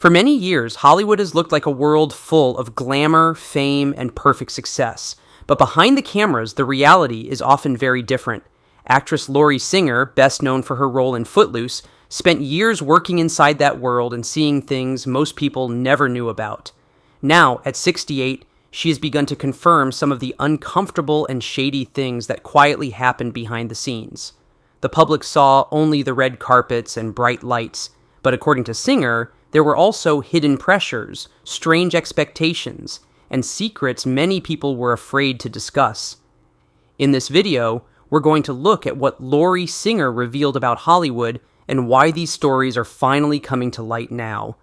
For many years, Hollywood has looked like a world full of glamour, fame, and perfect success. But behind the cameras, the reality is often very different. Actress Lori Singer, best known for her role in Footloose, spent years working inside that world and seeing things most people never knew about. Now, at 68, she has begun to confirm some of the uncomfortable and shady things that quietly happened behind the scenes. The public saw only the red carpets and bright lights, but according to Singer, there were also hidden pressures, strange expectations, and secrets many people were afraid to discuss. In this video, we're going to look at what Lori Singer revealed about Hollywood and why these stories are finally coming to light now.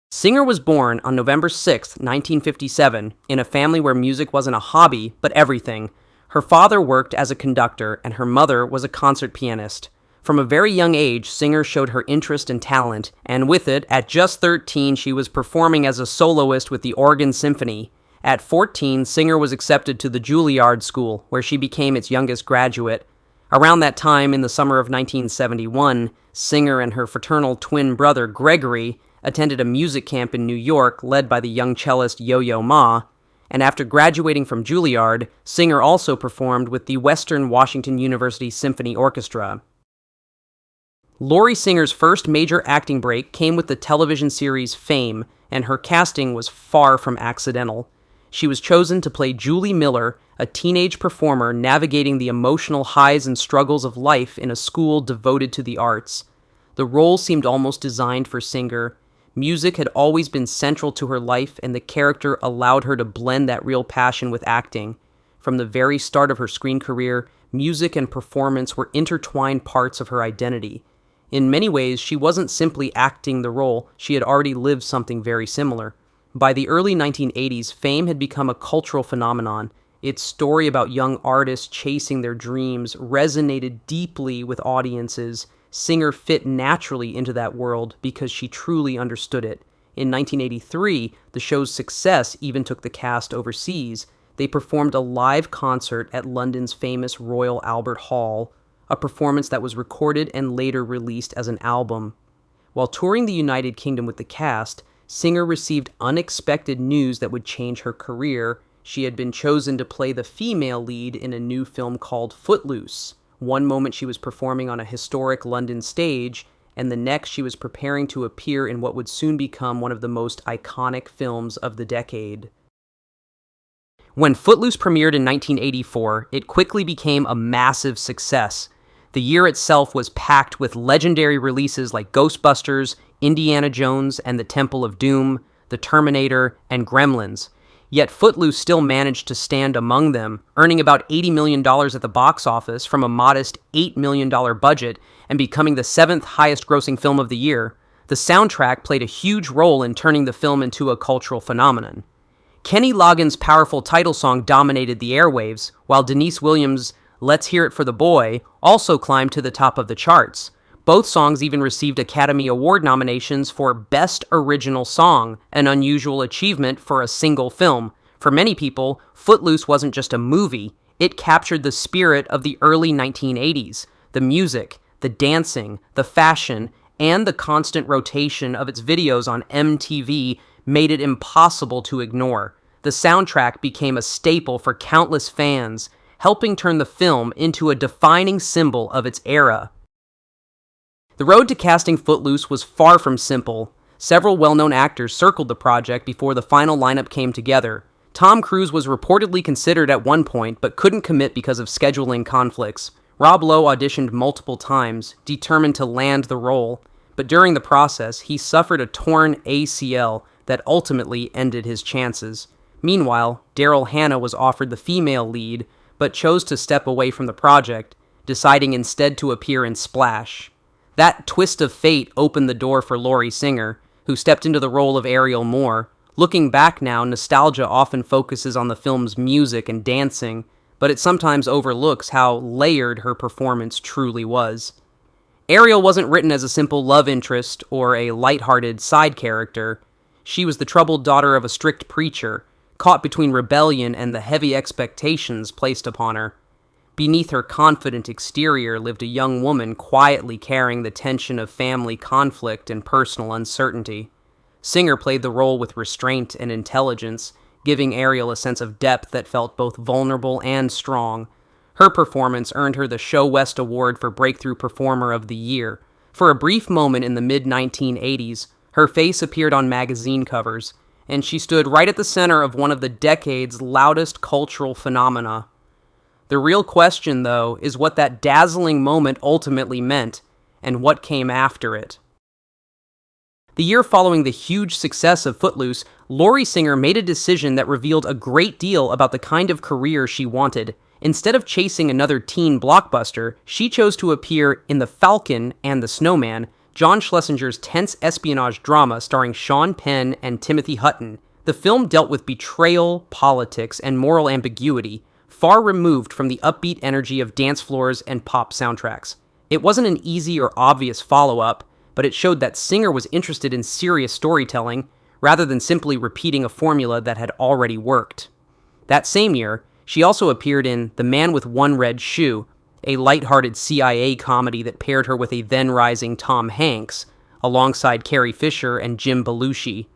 Singer was born on November 6, 1957, in a family where music wasn't a hobby, but everything. Her father worked as a conductor, and her mother was a concert pianist. From a very young age, Singer showed her interest and talent, and with it, at just 13, she was performing as a soloist with the Oregon Symphony. At 14, Singer was accepted to the Juilliard School, where she became its youngest graduate. Around that time, in the summer of 1971, Singer and her fraternal twin brother, Gregory, attended a music camp in New York led by the young cellist Yo-Yo Ma, and after graduating from Juilliard, Singer also performed with the Western Washington University Symphony Orchestra. Lori Singer's first major acting break came with the television series Fame, and her casting was far from accidental. She was chosen to play Julie Miller, a teenage performer navigating the emotional highs and struggles of life in a school devoted to the arts. The role seemed almost designed for Singer. Music had always been central to her life, and the character allowed her to blend that real passion with acting. From the very start of her screen career, music and performance were intertwined parts of her identity. In many ways, she wasn't simply acting the role, she had already lived something very similar. By the early 1980s, Fame had become a cultural phenomenon. Its story about young artists chasing their dreams resonated deeply with audiences. Singer fit naturally into that world because she truly understood it. In 1983, the show's success even took the cast overseas. They performed a live concert at London's famous Royal Albert Hall, a performance that was recorded and later released as an album. While touring the United Kingdom with the cast, Singer received unexpected news that would change her career. She had been chosen to play the female lead in a new film called Footloose. One moment she was performing on a historic London stage, and the next she was preparing to appear in what would soon become one of the most iconic films of the decade. When Footloose premiered in 1984, it quickly became a massive success. The year itself was packed with legendary releases like Ghostbusters, Indiana Jones and the Temple of Doom, The Terminator, and Gremlins. Yet Footloose still managed to stand among them, earning about $80 million at the box office from a modest $8 million budget and becoming the 7th highest-grossing film of the year. The soundtrack played a huge role in turning the film into a cultural phenomenon. Kenny Loggins' powerful title song dominated the airwaves, while Denise Williams' Let's Hear It for the Boy also climbed to the top of the charts. Both songs even received Academy Award nominations for Best Original Song, an unusual achievement for a single film. For many people, Footloose wasn't just a movie, it captured the spirit of the early 1980s. The music, the dancing, the fashion, and the constant rotation of its videos on MTV made it impossible to ignore. The soundtrack became a staple for countless fans, helping turn the film into a defining symbol of its era. The road to casting Footloose was far from simple. Several well-known actors circled the project before the final lineup came together. Tom Cruise was reportedly considered at one point, but couldn't commit because of scheduling conflicts. Rob Lowe auditioned multiple times, determined to land the role, but during the process, he suffered a torn ACL that ultimately ended his chances. Meanwhile, Daryl Hannah was offered the female lead, but chose to step away from the project, deciding instead to appear in Splash. That twist of fate opened the door for Lori Singer, who stepped into the role of Ariel Moore. Looking back now, nostalgia often focuses on the film's music and dancing, but it sometimes overlooks how layered her performance truly was. Ariel wasn't written as a simple love interest or a lighthearted side character. She was the troubled daughter of a strict preacher, caught between rebellion and the heavy expectations placed upon her. Beneath her confident exterior lived a young woman quietly carrying the tension of family conflict and personal uncertainty. Singer played the role with restraint and intelligence, giving Ariel a sense of depth that felt both vulnerable and strong. Her performance earned her the Show West Award for Breakthrough Performer of the Year. For a brief moment in the mid-1980s, her face appeared on magazine covers, and she stood right at the center of one of the decade's loudest cultural phenomena. The real question, though, is what that dazzling moment ultimately meant, and what came after it. The year following the huge success of Footloose, Lori Singer made a decision that revealed a great deal about the kind of career she wanted. Instead of chasing another teen blockbuster, she chose to appear in The Falcon and the Snowman, John Schlesinger's tense espionage drama starring Sean Penn and Timothy Hutton. The film dealt with betrayal, politics, and moral ambiguity, far removed from the upbeat energy of dance floors and pop soundtracks. It wasn't an easy or obvious follow-up, but it showed that Singer was interested in serious storytelling, rather than simply repeating a formula that had already worked. That same year, she also appeared in The Man with One Red Shoe, a lighthearted CIA comedy that paired her with a then-rising Tom Hanks, alongside Carrie Fisher and Jim Belushi.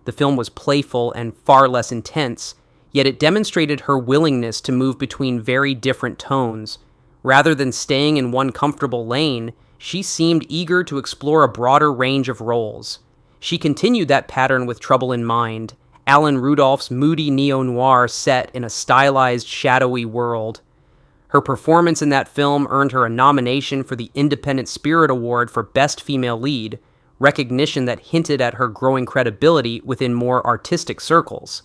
The film was playful and far less intense, yet it demonstrated her willingness to move between very different tones. Rather than staying in one comfortable lane, she seemed eager to explore a broader range of roles. She continued that pattern with Trouble in Mind, Alan Rudolph's moody neo-noir set in a stylized, shadowy world. Her performance in that film earned her a nomination for the Independent Spirit Award for Best Female Lead, recognition that hinted at her growing credibility within more artistic circles.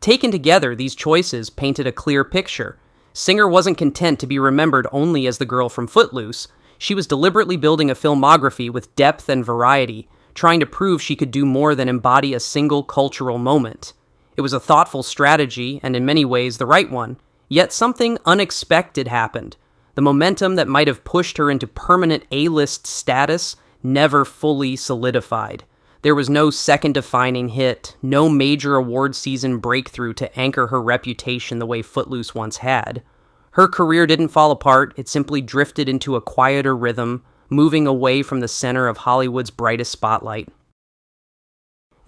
Taken together, these choices painted a clear picture. Singer wasn't content to be remembered only as the girl from Footloose. She was deliberately building a filmography with depth and variety, trying to prove she could do more than embody a single cultural moment. It was a thoughtful strategy, and in many ways the right one. Yet something unexpected happened. The momentum that might have pushed her into permanent A-list status never fully solidified. There was no second-defining hit, no major award season breakthrough to anchor her reputation the way Footloose once had. Her career didn't fall apart, it simply drifted into a quieter rhythm, moving away from the center of Hollywood's brightest spotlight.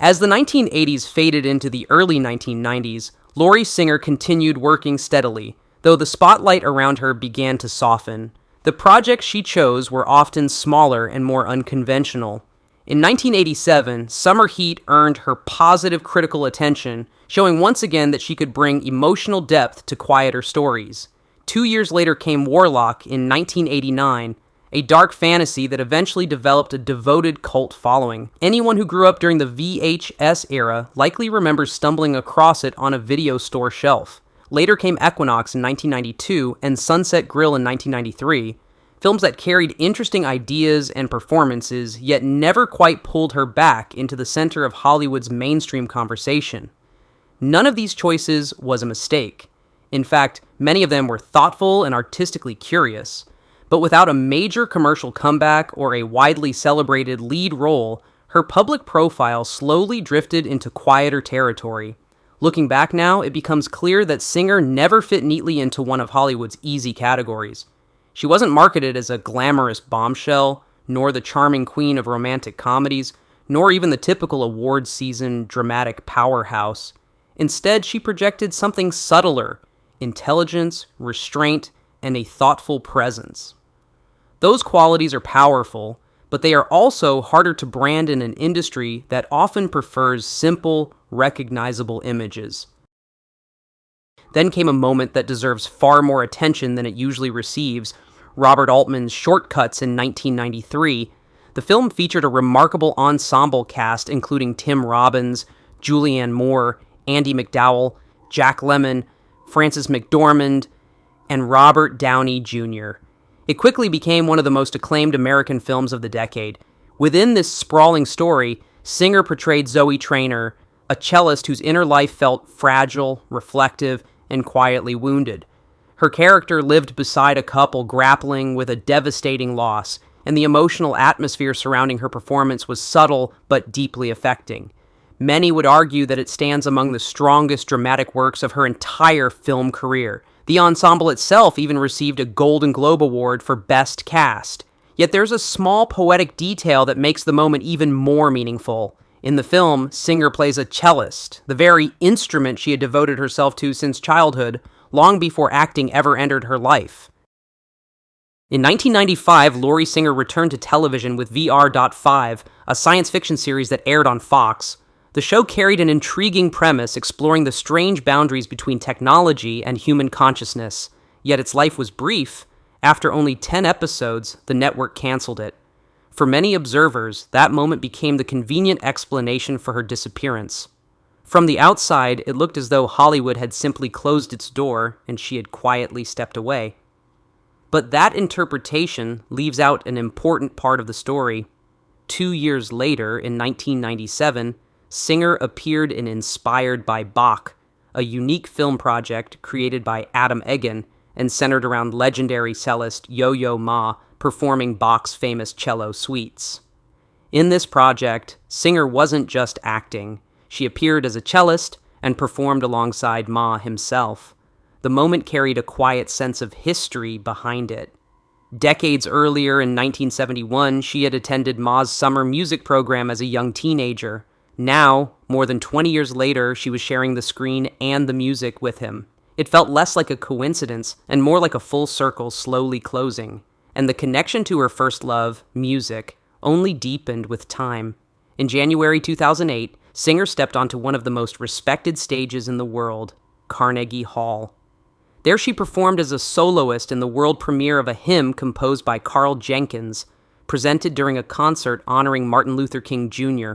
As the 1980s faded into the early 1990s, Lori Singer continued working steadily, though the spotlight around her began to soften. The projects she chose were often smaller and more unconventional. In 1987, Summer Heat earned her positive critical attention, showing once again that she could bring emotional depth to quieter stories. 2 years later came Warlock in 1989, a dark fantasy that eventually developed a devoted cult following. Anyone who grew up during the VHS era likely remembers stumbling across it on a video store shelf. Later came Equinox in 1992 and Sunset Grill in 1993, films that carried interesting ideas and performances, yet never quite pulled her back into the center of Hollywood's mainstream conversation. None of these choices was a mistake. In fact, many of them were thoughtful and artistically curious. But without a major commercial comeback or a widely celebrated lead role, her public profile slowly drifted into quieter territory. Looking back now, it becomes clear that Singer never fit neatly into one of Hollywood's easy categories. She wasn't marketed as a glamorous bombshell, nor the charming queen of romantic comedies, nor even the typical award season dramatic powerhouse. Instead, she projected something subtler: intelligence, restraint, and a thoughtful presence. Those qualities are powerful, but they are also harder to brand in an industry that often prefers simple, recognizable images. Then came a moment that deserves far more attention than it usually receives: Robert Altman's Shortcuts in 1993. The film featured a remarkable ensemble cast including Tim Robbins, Julianne Moore, Andy McDowell, Jack Lemmon, Frances McDormand, and Robert Downey Jr. It quickly became one of the most acclaimed American films of the decade. Within this sprawling story, Singer portrayed Zoe Traynor, a cellist whose inner life felt fragile, reflective, and quietly wounded. Her character lived beside a couple grappling with a devastating loss, and the emotional atmosphere surrounding her performance was subtle but deeply affecting. Many would argue that it stands among the strongest dramatic works of her entire film career. The ensemble itself even received a Golden Globe Award for Best Cast. Yet there's a small poetic detail that makes the moment even more meaningful. In the film, Singer plays a cellist, the very instrument she had devoted herself to since childhood, long before acting ever entered her life. In 1995, Laurie Singer returned to television with VR.5, a science fiction series that aired on Fox. The show carried an intriguing premise exploring the strange boundaries between technology and human consciousness, yet its life was brief. After only 10 episodes, the network canceled it. For many observers, that moment became the convenient explanation for her disappearance. From the outside, it looked as though Hollywood had simply closed its door and she had quietly stepped away. But that interpretation leaves out an important part of the story. 2 years later, in 1997, Singer appeared in Inspired by Bach, a unique film project created by Adam Egan and centered around legendary cellist Yo-Yo Ma performing Bach's famous cello suites. In this project, Singer wasn't just acting. She appeared as a cellist and performed alongside Ma himself. The moment carried a quiet sense of history behind it. Decades earlier, in 1971, she had attended Ma's summer music program as a young teenager. Now, more than 20 years later, she was sharing the screen and the music with him. It felt less like a coincidence and more like a full circle slowly closing. And the connection to her first love, music, only deepened with time. In January 2008, Singer stepped onto one of the most respected stages in the world, Carnegie Hall. There she performed as a soloist in the world premiere of a hymn composed by Carl Jenkins, presented during a concert honoring Martin Luther King Jr.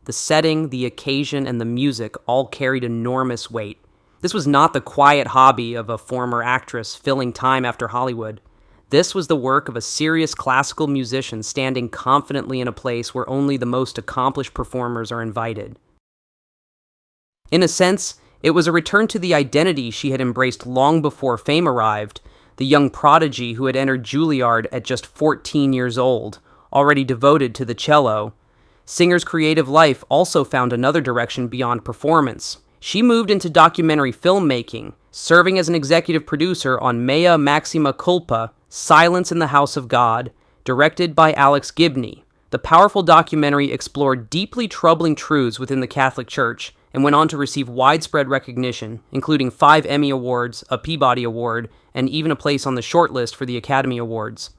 The setting, the occasion, and the music all carried enormous weight. This was not the quiet hobby of a former actress filling time after Hollywood. This was the work of a serious classical musician standing confidently in a place where only the most accomplished performers are invited. In a sense, it was a return to the identity she had embraced long before fame arrived, the young prodigy who had entered Juilliard at just 14 years old, already devoted to the cello. Singer's creative life also found another direction beyond performance. She moved into documentary filmmaking, serving as an executive producer on Mea Maxima Culpa, Silence in the House of God, directed by Alex Gibney. The powerful documentary explored deeply troubling truths within the Catholic Church and went on to receive widespread recognition, including 5 Emmy Awards, a Peabody Award, and even a place on the shortlist for the Academy Awards.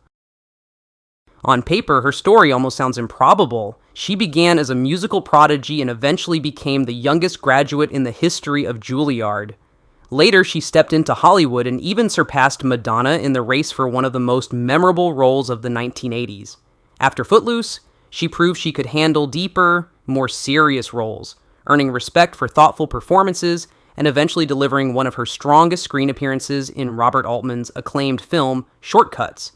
On paper, her story almost sounds improbable. She began as a musical prodigy and eventually became the youngest graduate in the history of Juilliard. Later, she stepped into Hollywood and even surpassed Madonna in the race for one of the most memorable roles of the 1980s. After Footloose, she proved she could handle deeper, more serious roles, earning respect for thoughtful performances and eventually delivering one of her strongest screen appearances in Robert Altman's acclaimed film, Shortcuts.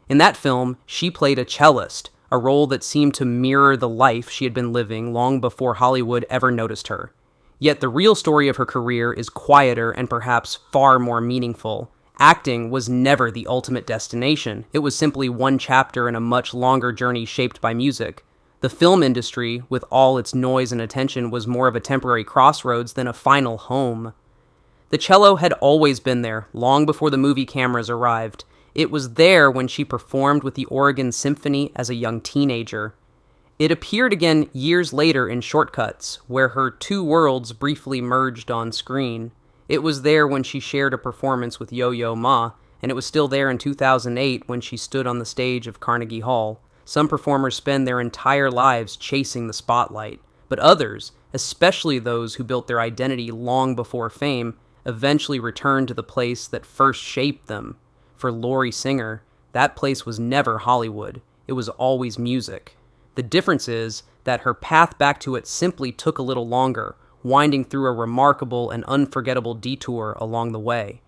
In that film, she played a cellist, a role that seemed to mirror the life she had been living long before Hollywood ever noticed her. Yet the real story of her career is quieter and perhaps far more meaningful. Acting was never the ultimate destination. It was simply one chapter in a much longer journey shaped by music. The film industry, with all its noise and attention, was more of a temporary crossroads than a final home. The cello had always been there, long before the movie cameras arrived. It was there when she performed with the Oregon Symphony as a young teenager. It appeared again years later in Shortcuts, where her two worlds briefly merged on screen. It was there when she shared a performance with Yo-Yo Ma, and it was still there in 2008 when she stood on the stage of Carnegie Hall. Some performers spend their entire lives chasing the spotlight, but others, especially those who built their identity long before fame, eventually return to the place that first shaped them. For Laurie Singer, that place was never Hollywood. It was always music. The difference is that her path back to it simply took a little longer, winding through a remarkable and unforgettable detour along the way.